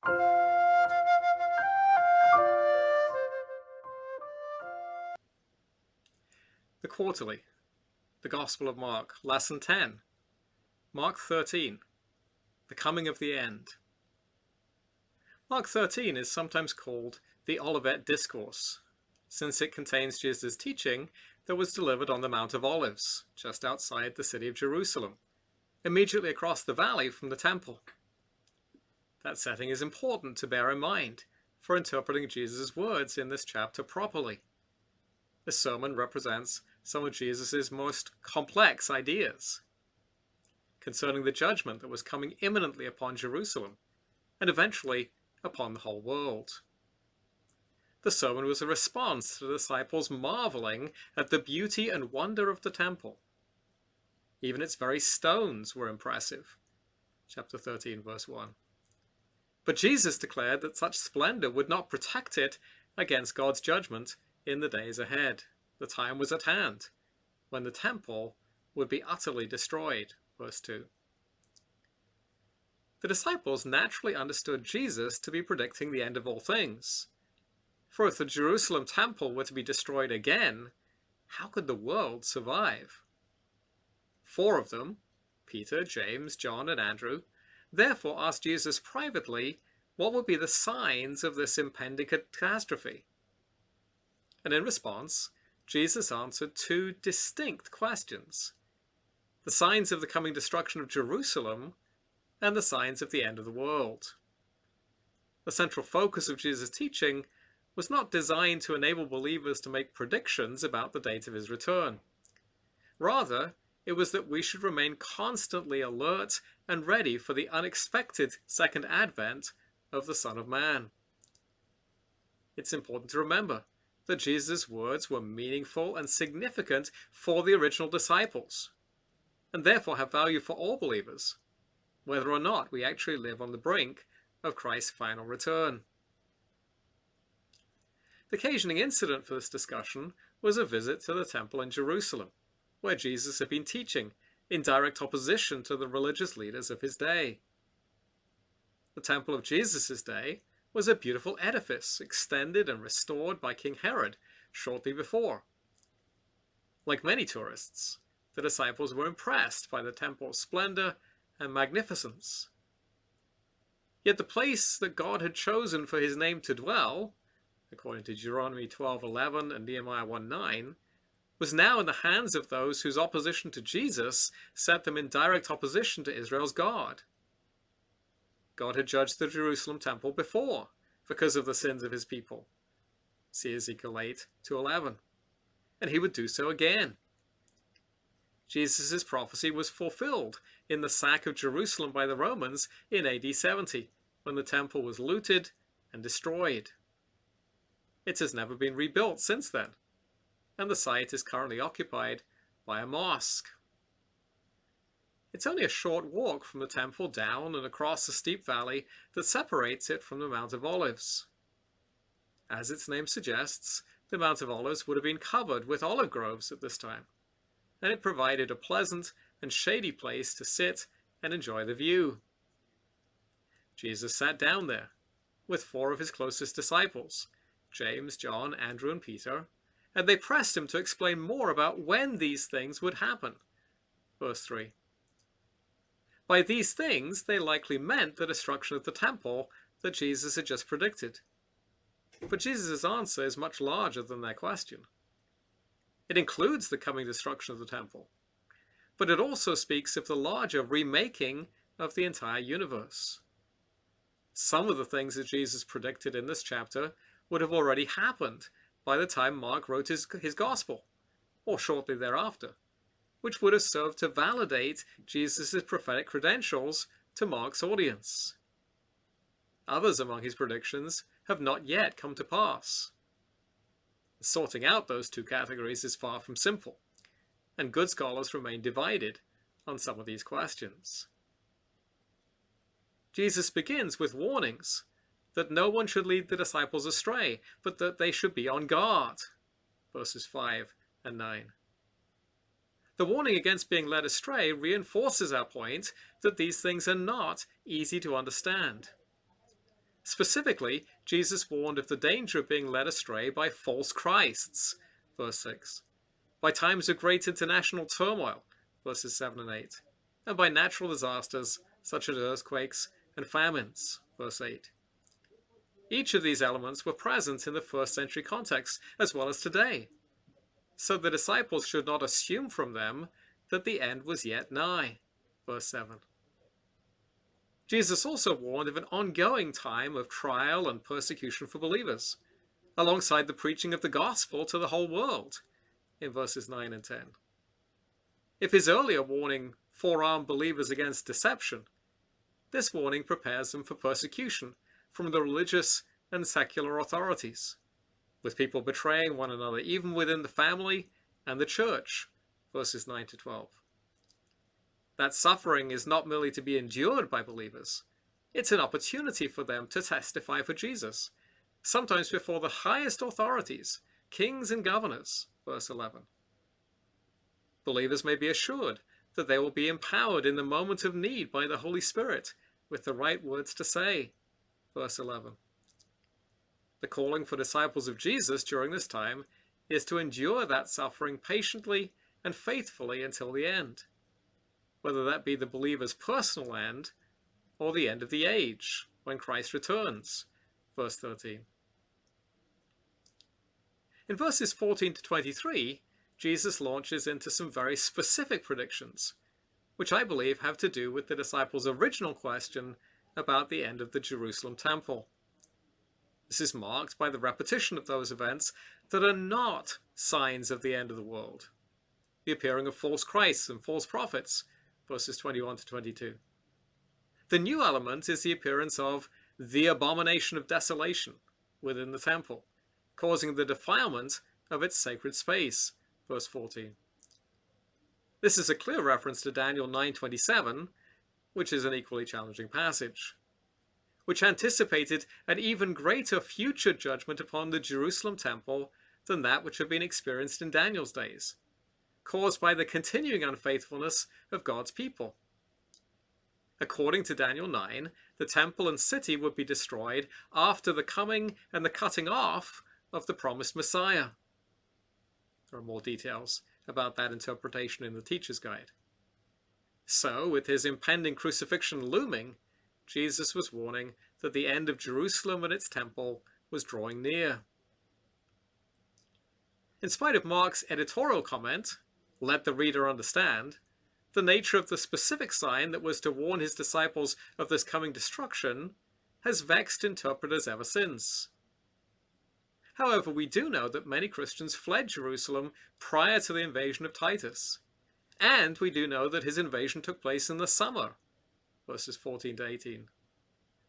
The Quarterly, the Gospel of Mark, Lesson 10, Mark 13, the Coming of the End. Mark 13 is sometimes called the Olivet Discourse, since it contains Jesus' teaching that was delivered on the Mount of Olives, just outside the city of Jerusalem, immediately across the valley from the temple. That setting is important to bear in mind for interpreting Jesus' words in this chapter properly. The sermon represents some of Jesus' most complex ideas concerning the judgment that was coming imminently upon Jerusalem and eventually upon the whole world. The sermon was a response to the disciples marveling at the beauty and wonder of the temple. Even its very stones were impressive. Chapter 13, verse 1. But Jesus declared that such splendor would not protect it against God's judgment in the days ahead. The time was at hand when the temple would be utterly destroyed. Verse 2. The disciples naturally understood Jesus to be predicting the end of all things. For if the Jerusalem temple were to be destroyed again, how could the world survive? 4 of them, Peter, James, John, and Andrew, therefore asked Jesus privately what would be the signs of this impending catastrophe. And in response, Jesus answered 2 distinct questions: the signs of the coming destruction of Jerusalem and the signs of the end of the world. The central focus of Jesus' teaching was not designed to enable believers to make predictions about the date of his return. Rather, it was that we should remain constantly alert and ready for the unexpected second advent of the Son of Man. It's important to remember that Jesus' words were meaningful and significant for the original disciples, and therefore have value for all believers, whether or not we actually live on the brink of Christ's final return. The occasioning incident for this discussion was a visit to the temple in Jerusalem, where Jesus had been teaching in direct opposition to the religious leaders of his day. The temple of Jesus' day was a beautiful edifice extended and restored by King Herod shortly before. Like many tourists, the disciples were impressed by the temple's splendor and magnificence. Yet the place that God had chosen for his name to dwell, according to Deuteronomy 12:11 and Nehemiah 1:9, was now in the hands of those whose opposition to Jesus set them in direct opposition to Israel's God. God had judged the Jerusalem temple before because of the sins of his people. See Ezekiel 8:2-11. And he would do so again. Jesus' prophecy was fulfilled in the sack of Jerusalem by the Romans in AD 70, when the temple was looted and destroyed. It has never been rebuilt since then, and the site is currently occupied by a mosque. It's only a short walk from the temple down and across the steep valley that separates it from the Mount of Olives. As its name suggests, the Mount of Olives would have been covered with olive groves at this time, and it provided a pleasant and shady place to sit and enjoy the view. Jesus sat down there with 4 of his closest disciples, James, John, Andrew, and Peter, and they pressed him to explain more about when these things would happen. Verse 3. By these things, they likely meant the destruction of the temple that Jesus had just predicted. But Jesus' answer is much larger than their question. It includes the coming destruction of the temple, but it also speaks of the larger remaking of the entire universe. Some of the things that Jesus predicted in this chapter would have already happened by the time Mark wrote his gospel, or shortly thereafter, which would have served to validate Jesus' prophetic credentials to Mark's audience. Others among his predictions have not yet come to pass. Sorting out those 2 categories is far from simple, and good scholars remain divided on some of these questions. Jesus begins with warnings that no one should lead the disciples astray, but that they should be on guard. Verses 5 and 9. The warning against being led astray reinforces our point that these things are not easy to understand. Specifically, Jesus warned of the danger of being led astray by false Christs, verse 6, by times of great international turmoil, verses 7 and 8, and by natural disasters such as earthquakes and famines, verse 8. Each of these elements were present in the first century context as well as today, so the disciples should not assume from them that the end was yet nigh, verse 7. Jesus also warned of an ongoing time of trial and persecution for believers, alongside the preaching of the gospel to the whole world, in verses 9 and 10. If his earlier warning forearmed believers against deception, this warning prepares them for persecution from the religious and secular authorities, with people betraying one another even within the family and the church, verses 9 to 12. That suffering is not merely to be endured by believers, it's an opportunity for them to testify for Jesus, sometimes before the highest authorities, kings and governors, verse 11. Believers may be assured that they will be empowered in the moment of need by the Holy Spirit with the right words to say, verse 11. The calling for disciples of Jesus during this time is to endure that suffering patiently and faithfully until the end, whether that be the believer's personal end or the end of the age when Christ returns, verse 13. In verses 14 to 23, Jesus launches into some very specific predictions, which I believe have to do with the disciples' original question about the end of the Jerusalem temple. This is marked by the repetition of those events that are not signs of the end of the world, the appearing of false Christs and false prophets, verses 21 to 22. The new element is the appearance of the abomination of desolation within the temple, causing the defilement of its sacred space, verse 14. This is a clear reference to Daniel 9:27, which is an equally challenging passage, which anticipated an even greater future judgment upon the Jerusalem temple than that which had been experienced in Daniel's days, caused by the continuing unfaithfulness of God's people. According to Daniel 9, the temple and city would be destroyed after the coming and the cutting off of the promised Messiah. There are more details about that interpretation in the Teacher's Guide. So, with his impending crucifixion looming, Jesus was warning that the end of Jerusalem and its temple was drawing near. In spite of Mark's editorial comment, "Let the reader understand," the nature of the specific sign that was to warn his disciples of this coming destruction has vexed interpreters ever since. However, we do know that many Christians fled Jerusalem prior to the invasion of Titus, and we do know that his invasion took place in the summer, verses 14 to 18.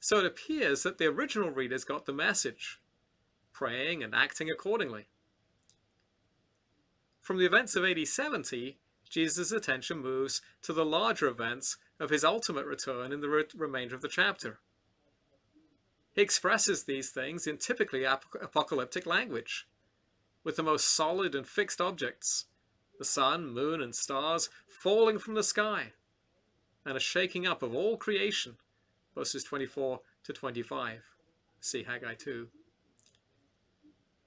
So it appears that the original readers got the message, praying and acting accordingly. From the events of AD 70, Jesus' attention moves to the larger events of his ultimate return in the remainder of the chapter. He expresses these things in typically apocalyptic language, with the most solid and fixed objects, the sun, moon, and stars falling from the sky, and a shaking up of all creation, verses 24 to 25. See Haggai 2.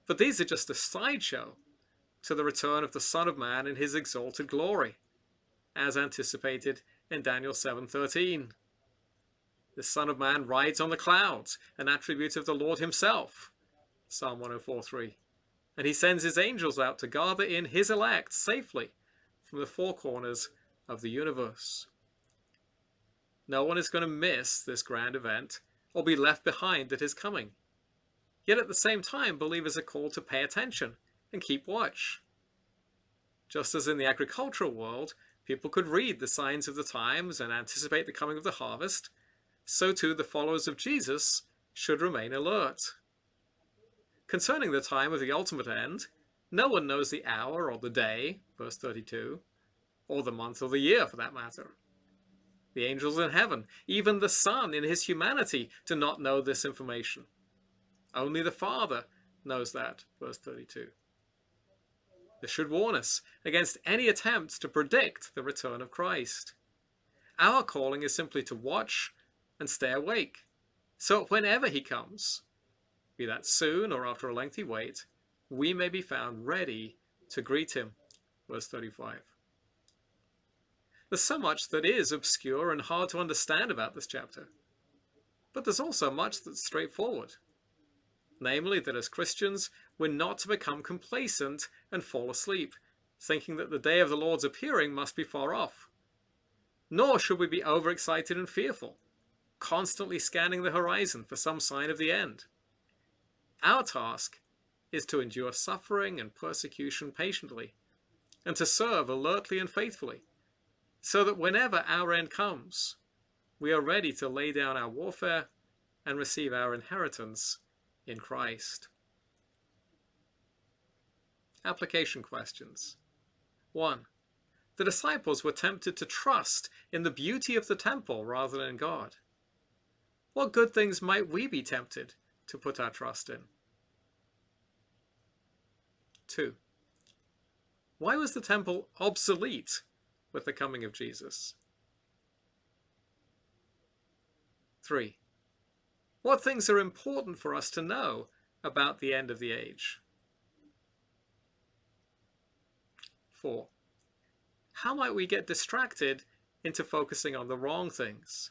But these are just a sideshow to the return of the Son of Man in his exalted glory, as anticipated in Daniel 7:13. The Son of Man rides on the clouds, an attribute of the Lord himself, Psalm 104:3. And he sends his angels out to gather in his elect safely from the four corners of the universe. No one is going to miss this grand event or be left behind at his coming. Yet at the same time, believers are called to pay attention and keep watch. Just as in the agricultural world, people could read the signs of the times and anticipate the coming of the harvest, so too the followers of Jesus should remain alert. Concerning the time of the ultimate end, no one knows the hour or the day, verse 32, or the month or the year for that matter. The angels in heaven, even the Son in his humanity, do not know this information. Only the Father knows that, verse 32. This should warn us against any attempts to predict the return of Christ. Our calling is simply to watch and stay awake, so that whenever he comes, be that soon or after a lengthy wait, we may be found ready to greet him. Verse 35. There's so much that is obscure and hard to understand about this chapter, but there's also much that's straightforward. Namely, that as Christians, we're not to become complacent and fall asleep, thinking that the day of the Lord's appearing must be far off. Nor should we be overexcited and fearful, constantly scanning the horizon for some sign of the end. Our task is to endure suffering and persecution patiently, and to serve alertly and faithfully, so that whenever our end comes, we are ready to lay down our warfare and receive our inheritance in Christ. Application questions. 1. The disciples were tempted to trust in the beauty of the temple rather than in God. What good things might we be tempted to put our trust in? 2. Why was the temple obsolete with the coming of Jesus? 3. What things are important for us to know about the end of the age? 4. How might we get distracted into focusing on the wrong things?